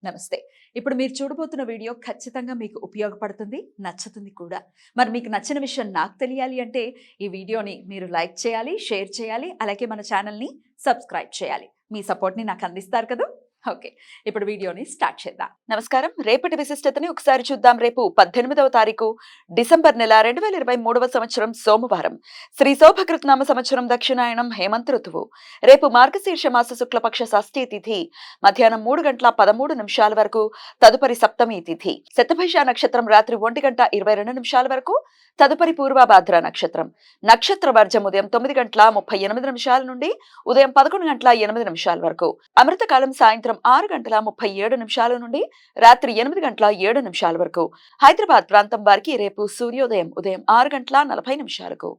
నమస్తే. ఇప్పుడు మీరు చూడబోతున్న వీడియో ఖచ్చితంగా మీకు ఉపయోగపడుతుంది, నచ్చుతుంది కూడా. మరి మీకు నచ్చిన విషయం నాకు తెలియాలి అంటే ఈ వీడియోని మీరు లైక్ చేయాలి, షేర్ చేయాలి, అలాగే మన ఛానల్‌ని సబ్స్క్రైబ్ చేయాలి. మీ సపోర్ట్‌ని నాకు అందిస్తారు కదూ! ఓకే. ఇప్పుడు వీడియోని స్టార్ట్ చేద్దాం. నమస్కారం. రేపటి విశిష్టతని ఒకసారి చూద్దాం. రేపు 18వ తారీఖు డిసెంబర్ నెల 2023వ సంవత్సరం సోమవారం. శ్రీ శోభకృత్నామ సంవత్సరం దక్షిణాయనం హేమంత ఋతువు. రేపు మార్గశీర్ష మాస శుక్లపక్ష షష్ఠి తిథి మధ్యాహ్నం 3:13 వరకు, తదుపరి సప్తమి తిథి. శతభిష నక్షత్రం రాత్రి 1:22 వరకు, తదుపరి పూర్వభాద్ర నక్షత్రం. నక్షత్ర వర్జం ఉదయం 9:38 నుండి ఉదయం 11:08 వరకు. అమృతకాలం సాయంత్రం 6:37 నుండి రాత్రి 8:07 వరకు. హైదరాబాద్ ప్రాంతం వారికి రేపు సూర్యోదయం ఉదయం 6:40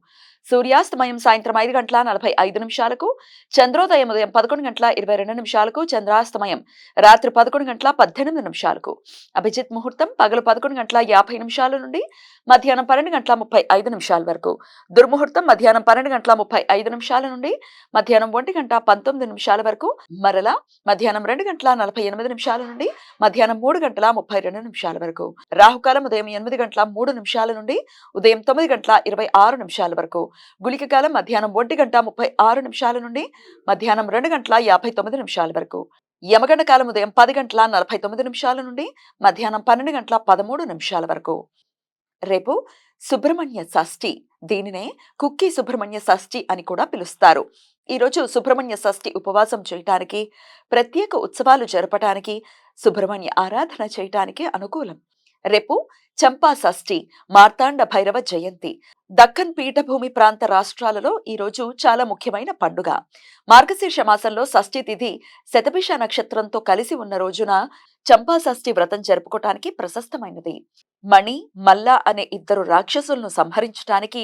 సూర్యాస్తమయం సాయంత్రం 5:45 చంద్రోదయం ఉదయం 11:22 చంద్రాస్తమయం రాత్రి 11:18 అభిజిత్ ముహూర్తం పగలు 11:50 నుండి మధ్యాహ్నం 12:35 వరకు. దుర్ముహూర్తం మధ్యాహ్నం 12:35 నుండి మధ్యాహ్నం 1:19 వరకు. మరలా మధ్యాహ్నం 2:48 నుండి మధ్యాహ్నం 3:32 వరకు. రాహుకాలం ఉదయం 8:03 నుండి ఉదయం 9:26 వరకు. గుళిక కాలం మధ్యాహ్నం 1:36 నుండి మధ్యాహ్నం 2:59 వరకు. యమగండ కాలం ఉదయం 10:49 నుండి మధ్యాహ్నం 12:13 వరకు. రేపు సుబ్రహ్మణ్య షష్ఠి. దీనినే కుక్కి సుబ్రహ్మణ్య షష్ఠి అని కూడా పిలుస్తారు. ఈరోజు సుబ్రహ్మణ్య షష్ఠి ఉపవాసం చేయటానికి, ప్రత్యేక ఉత్సవాలు జరపటానికి, సుబ్రహ్మణ్య ఆరాధన చేయటానికి అనుకూలం. రేపు చంపా షష్ఠి, మార్తాండ భైరవ జయంతి. దక్కన్ పీఠభూమి ప్రాంత రాష్ట్రాలలో ఈరోజు చాలా ముఖ్యమైన పండుగ. మార్గశీర్ష మాసంలో షష్ఠి తిథి శతభిష నక్షత్రంతో కలిసి ఉన్న రోజున చంపా షష్ఠి వ్రతం జరుపుకోవటానికి ప్రశస్తమైనది. మణి, మల్ల అనే 2 రాక్షసులను సంహరించటానికి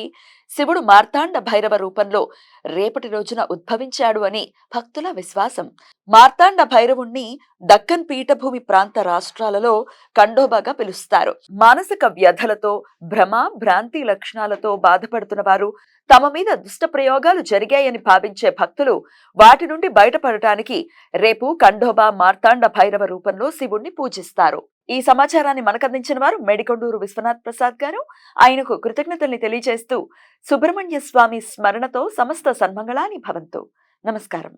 శివుడు మార్తాండ భైరవ రూపంలో రేపటి రోజున ఉద్భవించాడు అని భక్తుల విశ్వాసం. మార్తాండ భైరవుణ్ణి దక్కన్ పీఠభూమి ప్రాంత రాష్ట్రాలలో ఖండోబాగా పిలుస్తారు. మానసిక వ్యధలతో, భ్రమ, భ్రాంతి లక్షణాలతో బాధపడుతున్న వారు, తమ మీద దుష్ట ప్రయోగాలు జరిగాయని భావించే భక్తులు వాటి నుండి బయటపడటానికి రేపు ఖండోబా మార్తాండ భైరవ రూపంలో శివుణ్ణి పూజిస్తారు. ఈ సమాచారాన్ని మనకందించిన వారు మేడికొండూరు విశ్వనాథ్ ప్రసాద్ గారు. ఆయనకు కృతజ్ఞతల్ని తెలియజేస్తూ సుబ్రహ్మణ్య స్వామి స్మరణతో సమస్త సన్మంగళాని భవంతు. నమస్కారం.